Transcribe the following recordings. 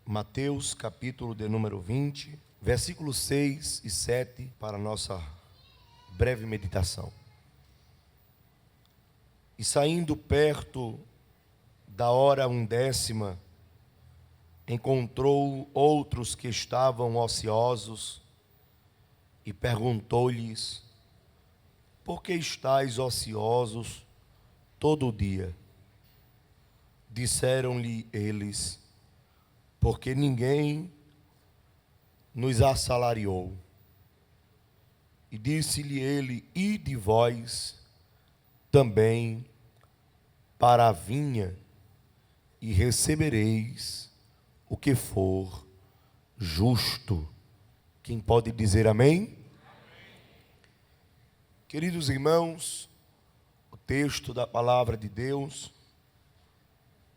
Mateus, capítulo de número 20, versículos 6 e 7, para a nossa breve meditação. E saindo perto da hora 11, encontrou outros que estavam ociosos e perguntou-lhes: por que estáis ociosos todo o dia? Disseram-lhe eles: porque ninguém nos assalariou. E disse-lhe ele: ide vós também para a vinha, e recebereis o que for justo. Quem pode dizer amém? Amém. Queridos irmãos, o texto da palavra de Deus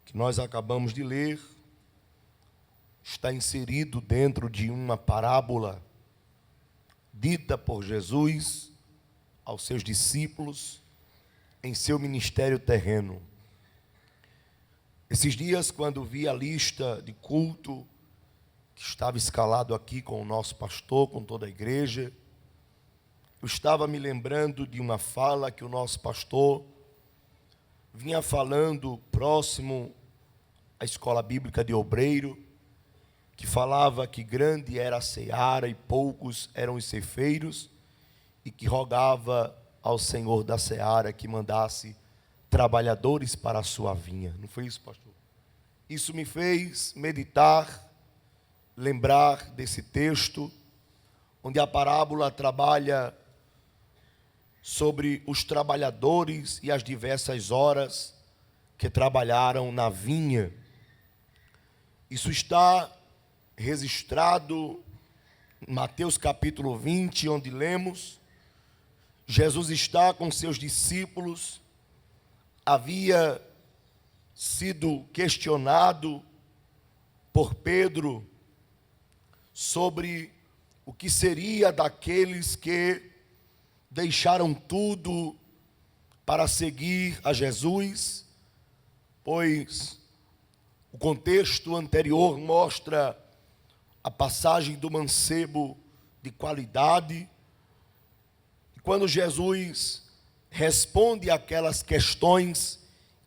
que nós acabamos de ler está inserido dentro de uma parábola dita por Jesus aos seus discípulos em seu ministério terreno. Esses dias, quando vi a lista de culto que estava escalado aqui com o nosso pastor, com toda a igreja, eu estava me lembrando de uma fala que o nosso pastor vinha falando próximo à escola bíblica de Obreiro, que falava que grande era a seara e poucos eram os ceifeiros, e que rogava ao Senhor da seara que mandasse trabalhadores para a sua vinha. Não foi isso, pastor? Isso me fez meditar, lembrar desse texto, onde a parábola trabalha sobre os trabalhadores e as diversas horas que trabalharam na vinha. Isso está registrado em Mateus capítulo 20, onde lemos: Jesus está com seus discípulos, havia sido questionado por Pedro sobre o que seria daqueles que deixaram tudo para seguir a Jesus, pois o contexto anterior mostra a passagem do mancebo de qualidade. E quando Jesus responde aquelas questões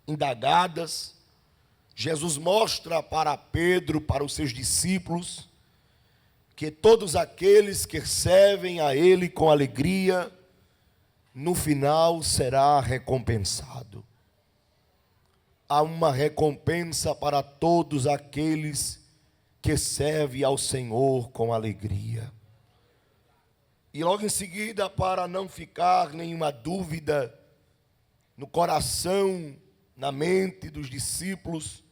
indagadas, Jesus mostra para Pedro, para os seus discípulos, que todos aqueles que servem a Ele com alegria, no final será recompensado. Há uma recompensa para todos aqueles que serve ao Senhor com alegria. E logo em seguida, para não ficar nenhuma dúvida no coração, na mente dos discípulos,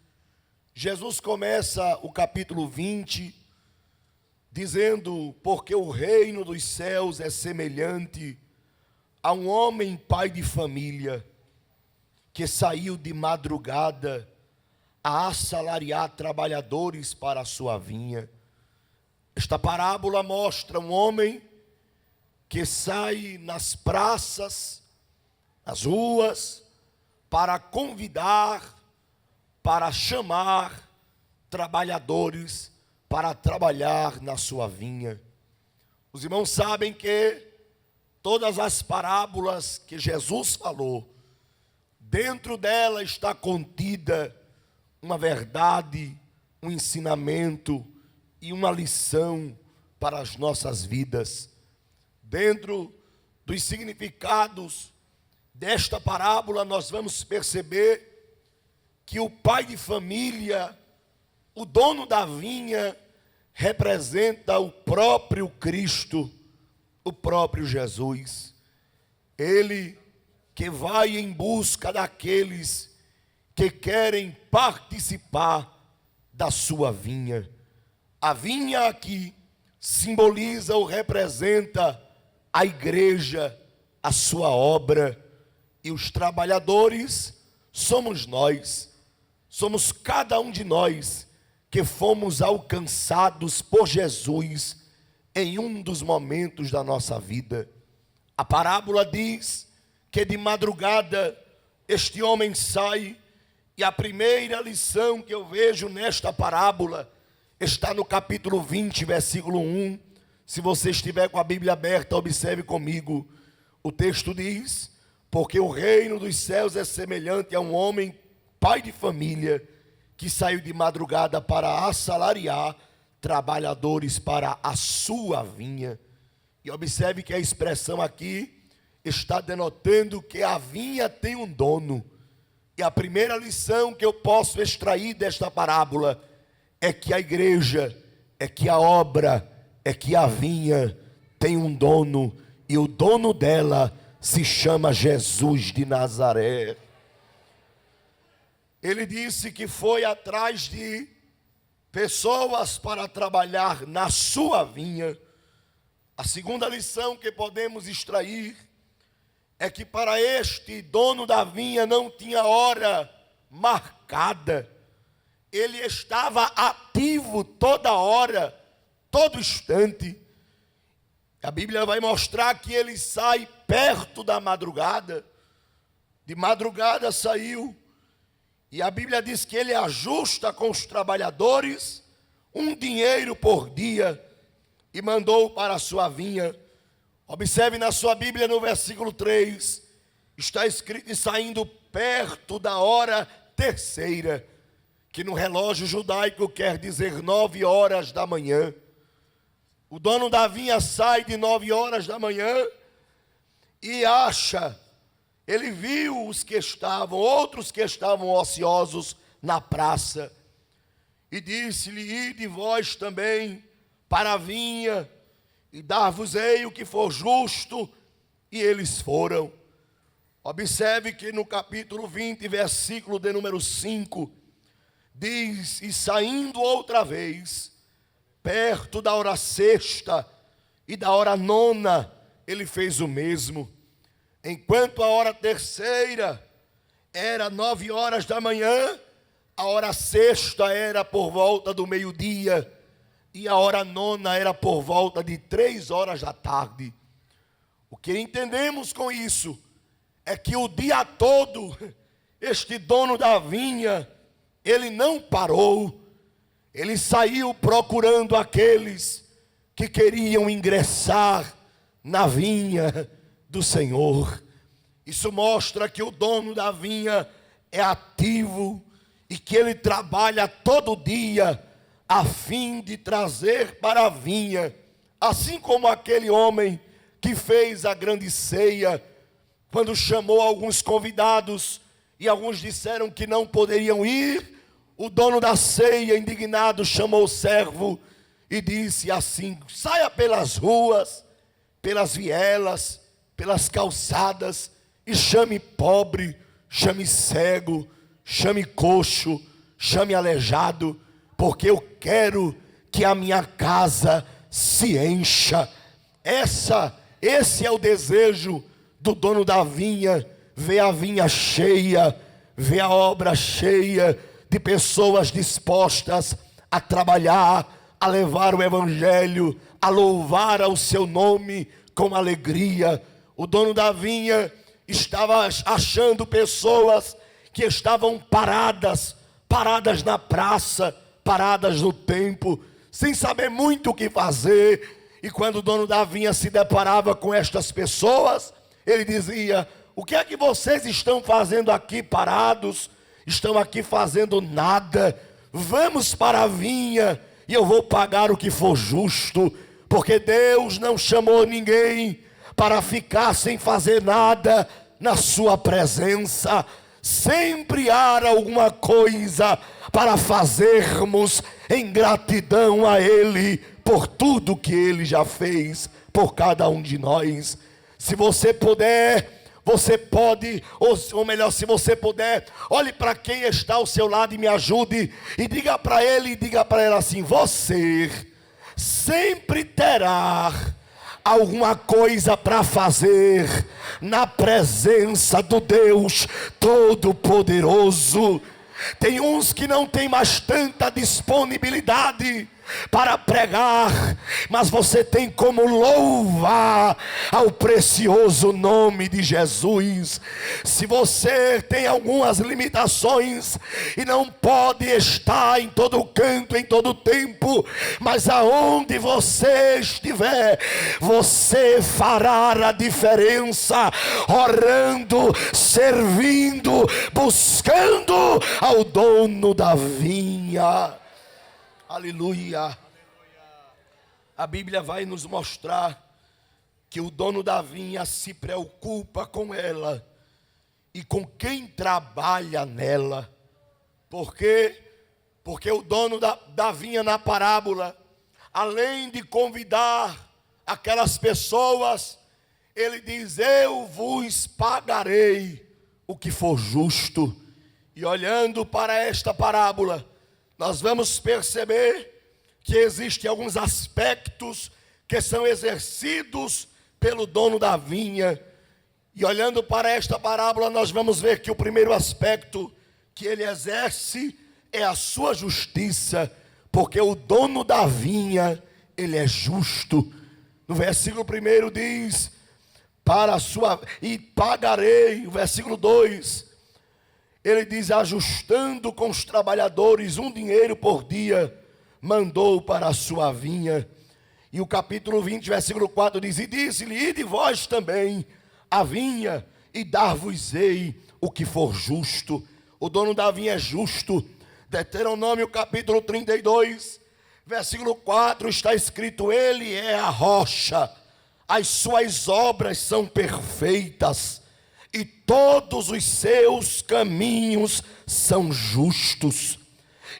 Jesus começa o capítulo 20 dizendo: porque o reino dos céus é semelhante a um homem pai de família que saiu de madrugada a assalariar trabalhadores para a sua vinha. Esta parábola mostra um homem que sai nas praças, nas ruas, para convidar, para chamar trabalhadores para trabalhar na sua vinha. Os irmãos sabem que todas as parábolas que Jesus falou, dentro dela está contida uma verdade, um ensinamento e uma lição para as nossas vidas. Dentro dos significados desta parábola, nós vamos perceber que o pai de família, o dono da vinha, representa o próprio Cristo, o próprio Jesus. Ele que vai em busca daqueles que querem participar da sua vinha. A vinha aqui simboliza ou representa a igreja, a sua obra, e os trabalhadores somos nós, somos cada um de nós que fomos alcançados por Jesus em um dos momentos da nossa vida. A parábola diz que de madrugada este homem sai, e a primeira lição que eu vejo nesta parábola está no capítulo 20, versículo 1. Se você estiver com a Bíblia aberta, observe comigo. O texto diz: porque o reino dos céus é semelhante a um homem, pai de família, que saiu de madrugada para assalariar trabalhadores para a sua vinha. E observe que a expressão aqui está denotando que a vinha tem um dono. E a primeira lição que eu posso extrair desta parábola é que a igreja, é que a obra, é que a vinha tem um dono, e o dono dela se chama Jesus de Nazaré. Ele disse que foi atrás de pessoas para trabalhar na sua vinha. A segunda lição que podemos extrair é que para este dono da vinha não tinha hora marcada. Ele estava ativo toda hora, todo instante. A Bíblia vai mostrar que ele sai perto da madrugada. De madrugada saiu. E a Bíblia diz que ele ajusta com os trabalhadores um dinheiro por dia e mandou para a sua vinha. Observe na sua Bíblia no versículo 3, está escrito: e saindo perto da hora terceira, que no relógio judaico quer dizer 9 horas da manhã. O dono da vinha sai de 9 horas da manhã e acha, ele viu outros que estavam ociosos na praça, e disse-lhe: ide vós também para a vinha, e dar-vos-ei o que for justo. E eles foram. Observe que no capítulo 20, versículo de número 5, diz: e saindo outra vez, perto da hora sexta e da hora nona, ele fez o mesmo. Enquanto a hora terceira era 9 horas da manhã, a hora sexta era por volta do meio-dia, e a hora nona era por volta de 3 horas da tarde. O que entendemos com isso é que o dia todo, este dono da vinha, ele não parou. Ele saiu procurando aqueles que queriam ingressar na vinha do Senhor. Isso mostra que o dono da vinha é ativo e que ele trabalha todo dia a fim de trazer para a vinha, assim como aquele homem que fez a grande ceia, quando chamou alguns convidados e alguns disseram que não poderiam ir. O dono da ceia, indignado, chamou o servo e disse assim: saia pelas ruas, pelas vielas, pelas calçadas, e chame pobre, chame cego, chame coxo, chame aleijado, porque eu quero que a minha casa se encha. Esse é o desejo do dono da vinha, ver a vinha cheia, ver a obra cheia, de pessoas dispostas a trabalhar, a levar o evangelho, a louvar ao seu nome com alegria. O dono da vinha estava achando pessoas que estavam paradas na praça, paradas no tempo, sem saber muito o que fazer. E quando o dono da vinha se deparava com estas pessoas, ele dizia: o que é que vocês estão fazendo aqui parados? Estão aqui fazendo nada. Vamos para a vinha e eu vou pagar o que for justo, porque Deus não chamou ninguém para ficar sem fazer nada na sua presença. Sempre há alguma coisa para fazermos em gratidão a Ele por tudo que Ele já fez por cada um de nós. Se você puder, você pode, ou melhor, se você puder, olhe para quem está ao seu lado e me ajude, e diga para ele, diga para ela assim: você sempre terá alguma coisa para fazer na presença do Deus Todo-Poderoso. Tem uns que não têm mais tanta disponibilidade para pregar, mas você tem como louvar ao precioso nome de Jesus. Se você tem algumas limitações e não pode estar em todo canto, em todo tempo, mas aonde você estiver, você fará a diferença, orando, servindo, buscando ao dono da vinha. Aleluia. A Bíblia vai nos mostrar que o dono da vinha se preocupa com ela e com quem trabalha nela. Por quê? Porque o dono da vinha na parábola, além de convidar aquelas pessoas, ele diz: eu vos pagarei o que for justo. E olhando para esta parábola, nós vamos perceber que existem alguns aspectos que são exercidos pelo dono da vinha. E olhando para esta parábola, nós vamos ver que o primeiro aspecto que ele exerce é a sua justiça, porque o dono da vinha, ele é justo. No versículo 1 diz: e pagarei. O versículo 2, ele diz: ajustando com os trabalhadores um dinheiro por dia, mandou para a sua vinha. E o capítulo 20, versículo 4 diz: e disse-lhe: ide vós também à vinha, e dar-vos-ei o que for justo. O dono da vinha é justo. Deuteronômio capítulo 32, versículo 4 está escrito: ele é a rocha, as suas obras são perfeitas, e todos os seus caminhos são justos.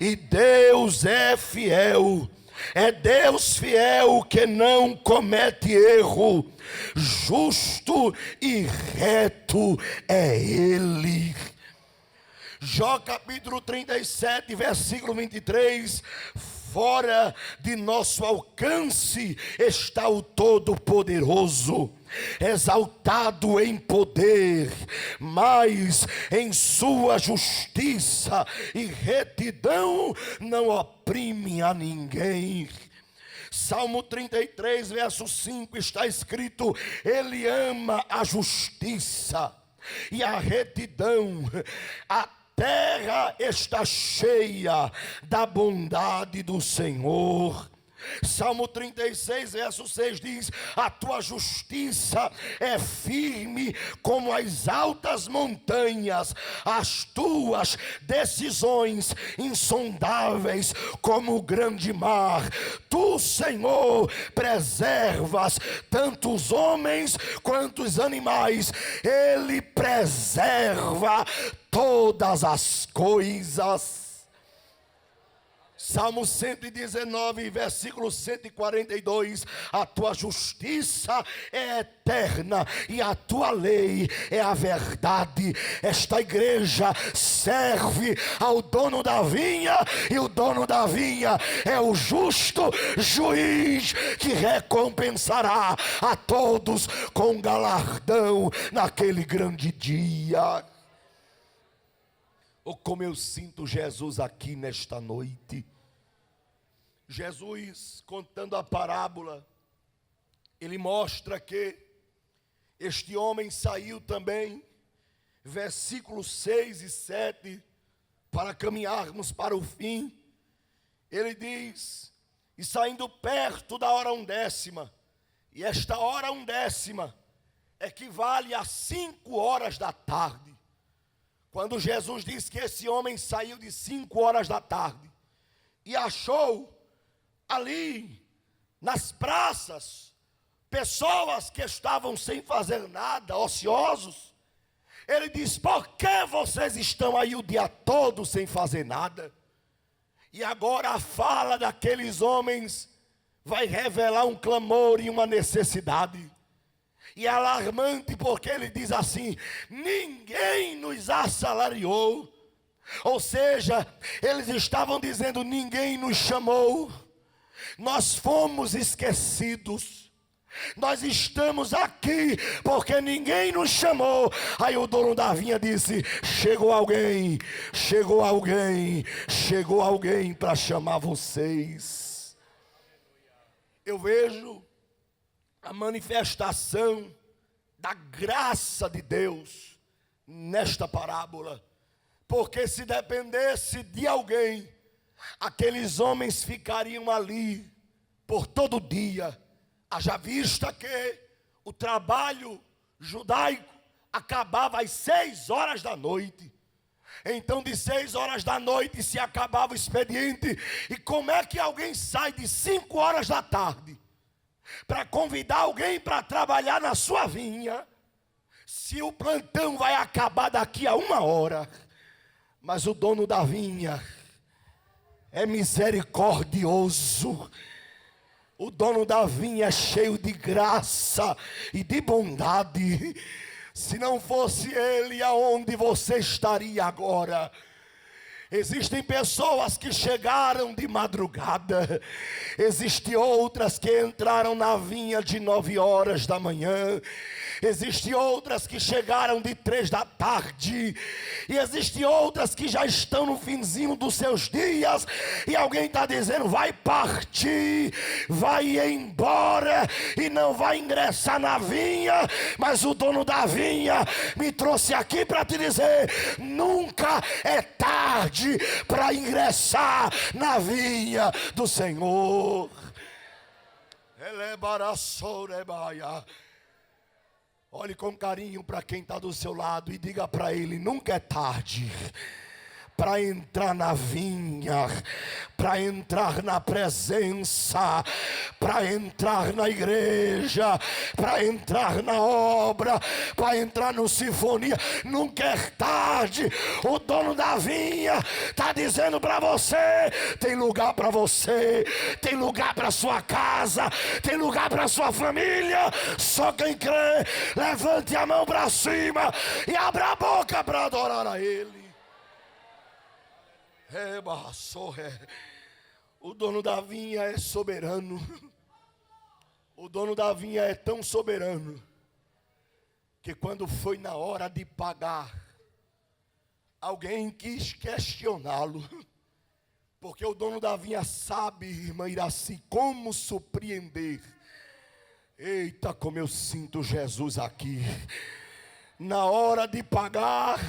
E Deus é fiel, é Deus fiel que não comete erro, justo e reto é Ele. Jó capítulo 37, versículo 23, fora de nosso alcance está o Todo-Poderoso, exaltado em poder, mas em sua justiça e retidão não oprime a ninguém. Salmo 33, verso 5 está escrito: ele ama a justiça e a retidão. A terra está cheia da bondade do Senhor. Salmo 36, verso 6 diz: a tua justiça é firme como as altas montanhas, as tuas decisões insondáveis como o grande mar. Tu, Senhor, preservas tanto os homens quanto os animais. Ele preserva todas as coisas. Salmo 119, versículo 142, a tua justiça é eterna e a tua lei é a verdade. Esta igreja serve ao dono da vinha, e o dono da vinha é o justo juiz que recompensará a todos com galardão naquele grande dia. Oh, como eu sinto Jesus aqui nesta noite. Jesus, contando a parábola, ele mostra que este homem saiu também, versículos 6 e 7, para caminharmos para o fim. Ele diz: e saindo perto da hora 10, e esta hora 10 equivale a 5 horas da tarde. Quando Jesus diz que esse homem saiu de 5 horas da tarde e achou ali nas praças pessoas que estavam sem fazer nada, ociosos, ele diz: por que vocês estão aí o dia todo sem fazer nada? E agora a fala daqueles homens vai revelar um clamor e uma necessidade. E é alarmante, porque ele diz assim: ninguém nos assalariou. Ou seja, eles estavam dizendo: ninguém nos chamou, nós fomos esquecidos, nós estamos aqui porque ninguém nos chamou. Aí o dono da vinha disse: chegou alguém, chegou alguém, chegou alguém para chamar vocês. eu vejo a manifestação da graça de Deus nesta parábola. Porque se dependesse de alguém, aqueles homens ficariam ali por todo o dia. Haja vista que o trabalho judaico acabava às 6 horas da noite. Então de 6 horas da noite se acabava o expediente. E como é que alguém sai de 5 horas da tarde para convidar alguém para trabalhar na sua vinha, se o plantão vai acabar daqui a 1 hora? Mas o dono da vinha é misericordioso. O dono da vinha é cheio de graça e de bondade. Se não fosse ele, aonde você estaria agora? Existem pessoas que chegaram de madrugada. Existem outras que entraram na vinha de 9 horas da manhã. Existem outras que chegaram de 3 da tarde. E existem outras que já estão no finzinho dos seus dias. E alguém está dizendo, vai partir, vai embora e não vai ingressar na vinha. Mas o dono da vinha me trouxe aqui para te dizer, nunca é tarde para ingressar na vinha do Senhor. Olhe com carinho para quem está do seu lado e diga para ele, nunca é tarde para entrar na vinha, para entrar na presença, para entrar na igreja, para entrar na obra, para entrar no sinfonia. Nunca é tarde. O dono da vinha está dizendo para você, tem lugar para você, tem lugar para sua casa, tem lugar para sua família. Só quem crê, levante a mão para cima e abra a boca para adorar a ele. O dono da vinha é soberano. O dono da vinha é tão soberano que quando foi na hora de pagar, alguém quis questioná-lo. Porque o dono da vinha sabe, irmã Iraci, como surpreender. Eita, como eu sinto Jesus aqui. Na hora de pagar,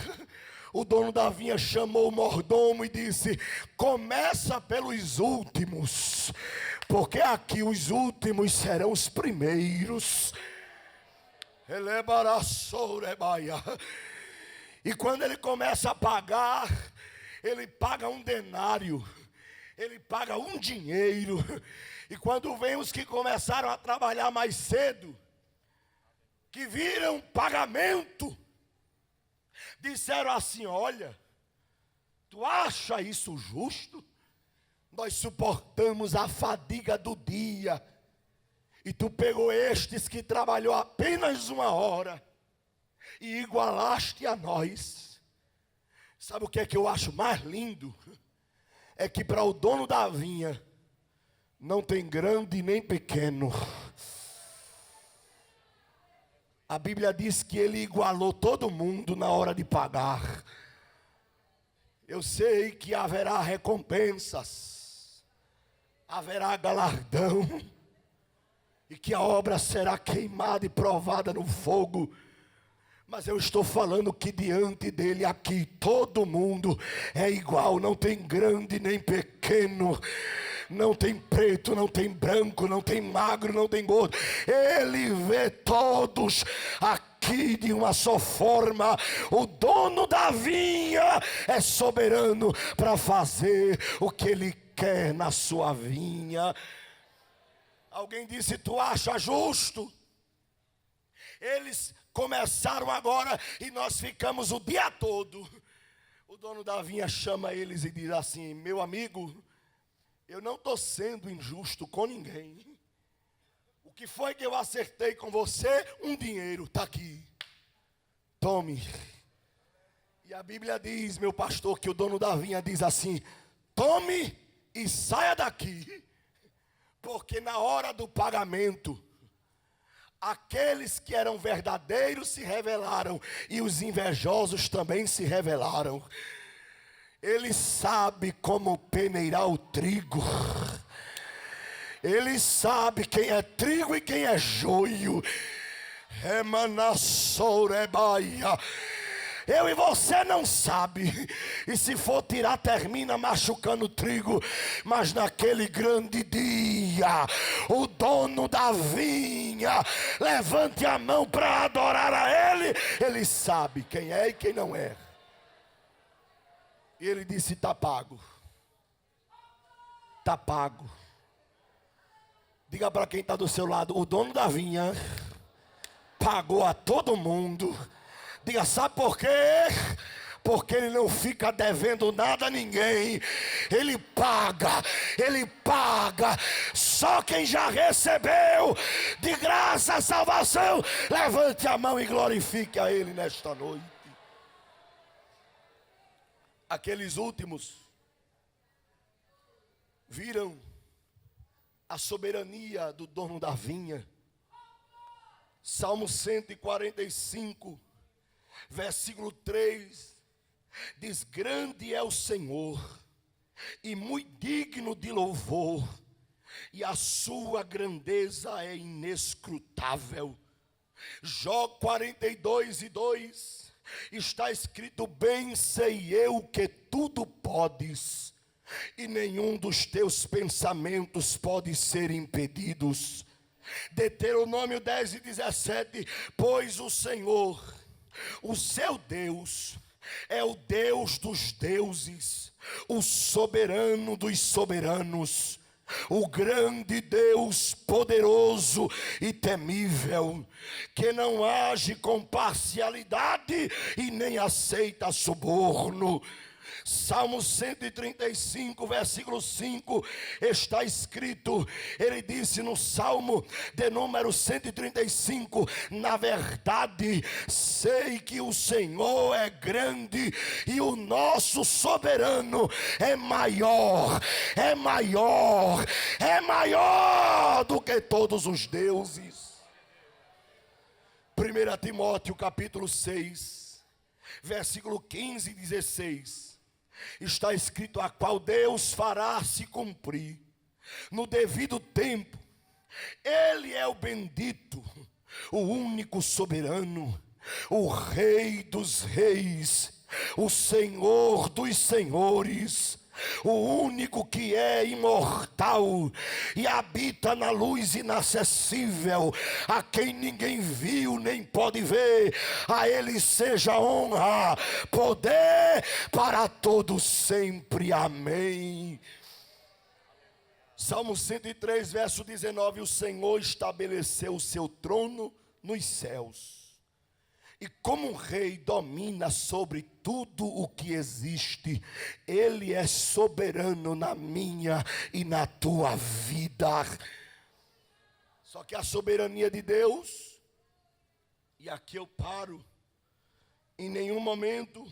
o dono da vinha chamou o mordomo e disse, começa pelos últimos, porque aqui os últimos serão os primeiros. E quando ele começa a pagar, ele paga um denário, ele paga um dinheiro. E quando vem os que começaram a trabalhar mais cedo, que viram pagamento, disseram assim, olha, tu acha isso justo? Nós suportamos a fadiga do dia, e tu pegou estes que trabalhou apenas 1 hora, e igualaste a nós. Sabe o que é que eu acho mais lindo? É que para o dono da vinha, não tem grande nem pequeno. A Bíblia diz que ele igualou todo mundo na hora de pagar. Eu sei que haverá recompensas, haverá galardão, e que a obra será queimada e provada no fogo. Mas eu estou falando que diante dele aqui, todo mundo é igual, não tem grande nem pequeno. Não tem preto, não tem branco, não tem magro, não tem gordo. Ele vê todos aqui de uma só forma. O dono da vinha é soberano para fazer o que ele quer na sua vinha. Alguém disse, tu acha justo? Eles começaram agora e nós ficamos o dia todo. O dono da vinha chama eles e diz assim, meu amigo, eu não estou sendo injusto com ninguém. O que foi que eu acertei com você? Um dinheiro, está aqui. Tome. E a Bíblia diz, meu pastor, que o dono da vinha diz assim, tome e saia daqui. Porque na hora do pagamento, aqueles que eram verdadeiros se revelaram, e os invejosos também se revelaram. Ele sabe como peneirar o trigo. Ele sabe quem é trigo e quem é joio. Remanassorebaia. Eu e você não sabe. E se for tirar, termina machucando o trigo. Mas naquele grande dia, o dono da vinha levante a mão para adorar a Ele. Ele sabe quem é e quem não é. E Ele disse: está pago. Está pago. Diga para quem está do seu lado: o dono da vinha pagou a todo mundo. Diga: sabe por quê? Porque Ele não fica devendo nada a ninguém. Ele paga, Ele paga. Só quem já recebeu de graça a salvação, levante a mão e glorifique a Ele nesta noite. Aqueles últimos viram a soberania do dono da vinha. Salmo 145, versículo 3, diz: grande é o Senhor, e muito digno de louvor, e a sua grandeza é inescrutável. Jó 42:2, está escrito: bem sei eu que tudo podes, e nenhum dos teus pensamentos pode ser impedidos. Deuteronômio 10:17, pois o Senhor, o seu Deus, é o Deus dos deuses, o soberano dos soberanos, o grande Deus poderoso e temível, que não age com parcialidade e nem aceita suborno. Salmo 135, versículo 5, está escrito, ele disse no Salmo de número 135, na verdade, sei que o Senhor é grande e o nosso soberano é maior, é maior, é maior do que todos os deuses. 1 Timóteo capítulo 6, versículo 15 e 16, está escrito: a qual Deus fará se cumprir no devido tempo. Ele é o bendito, o único soberano, o Rei dos reis, o Senhor dos senhores, o único que é imortal e habita na luz inacessível, a quem ninguém viu nem pode ver. A Ele seja honra, poder para todos sempre. Amém. Salmo 103, verso 19, o Senhor estabeleceu o seu trono nos céus, e como um rei domina sobre tudo o que existe. Ele é soberano na minha e na tua vida. Só que a soberania de Deus, e aqui eu paro, em nenhum momento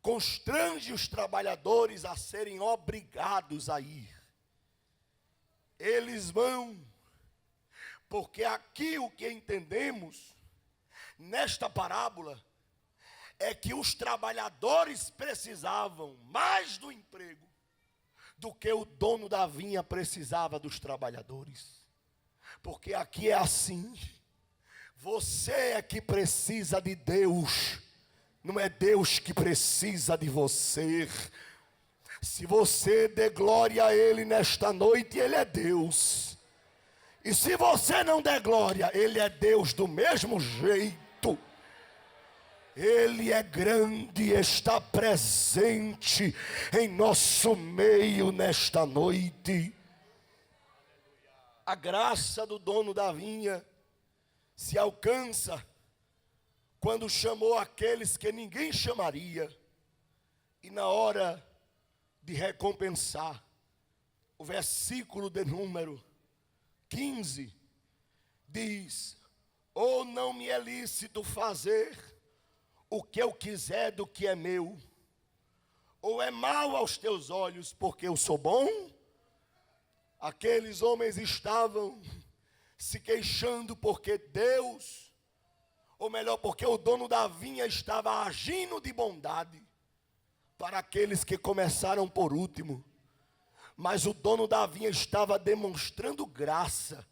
constrange os trabalhadores a serem obrigados a ir. Eles vão, porque aqui o que entendemos nesta parábola é que os trabalhadores precisavam mais do emprego do que o dono da vinha precisava dos trabalhadores. Porque aqui é assim: você é que precisa de Deus, não é Deus que precisa de você. Se você der glória a Ele nesta noite, Ele é Deus. E se você não der glória, Ele é Deus do mesmo jeito. Ele é grande e está presente em nosso meio nesta noite. A graça do dono da vinha se alcança quando chamou aqueles que ninguém chamaria, e na hora de recompensar, o versículo de número 15 diz: ou não me é lícito fazer o que eu quiser do que é meu, ou é mal aos teus olhos porque eu sou bom? Aqueles homens estavam se queixando porque Deus, ou melhor, porque o dono da vinha estava agindo de bondade para aqueles que começaram por último. Mas o dono da vinha estava demonstrando graça,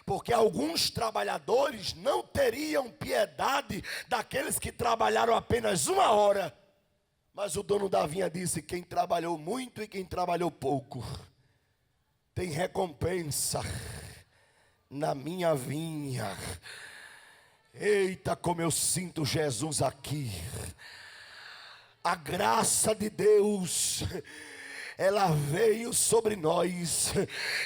porque alguns trabalhadores não teriam piedade daqueles que trabalharam apenas 1 hora. Mas o dono da vinha disse: quem trabalhou muito e quem trabalhou pouco tem recompensa na minha vinha. Eita, como eu sinto Jesus aqui. A graça de Deus, ela veio sobre nós.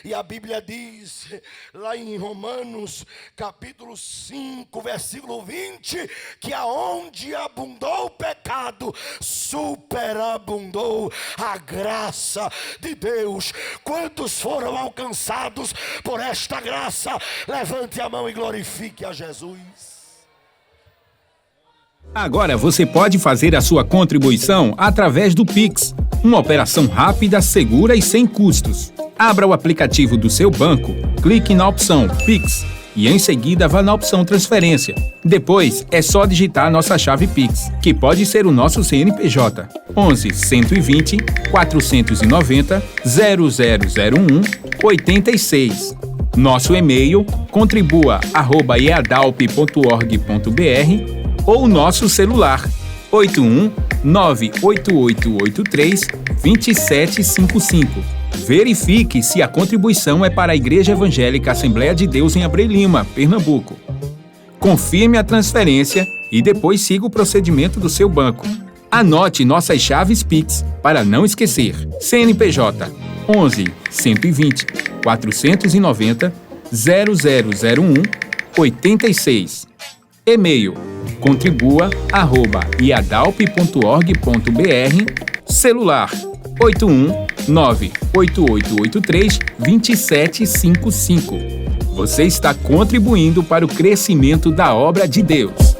E a Bíblia diz, lá em Romanos, capítulo 5, versículo 20, que aonde abundou o pecado, superabundou a graça de Deus. Quantos foram alcançados por esta graça? Levante a mão e glorifique a Jesus. Agora você pode fazer a sua contribuição através do Pix, uma operação rápida, segura e sem custos. Abra o aplicativo do seu banco, clique na opção Pix e em seguida vá na opção Transferência. Depois é só digitar nossa chave Pix, que pode ser o nosso CNPJ 11 120 490 0001 86. Nosso e-mail contribua@eadalp.org.br ou nosso celular 81-98883-2755. Verifique se a contribuição é para a Igreja Evangélica Assembleia de Deus em Abreu Lima, Pernambuco. Confirme a transferência e depois siga o procedimento do seu banco. Anote nossas chaves Pix para não esquecer. CNPJ 11 120 490 0001 86. E-mail contribua@iadalp.org.br. Celular 81-98883-2755. Você está contribuindo para o crescimento da obra de Deus.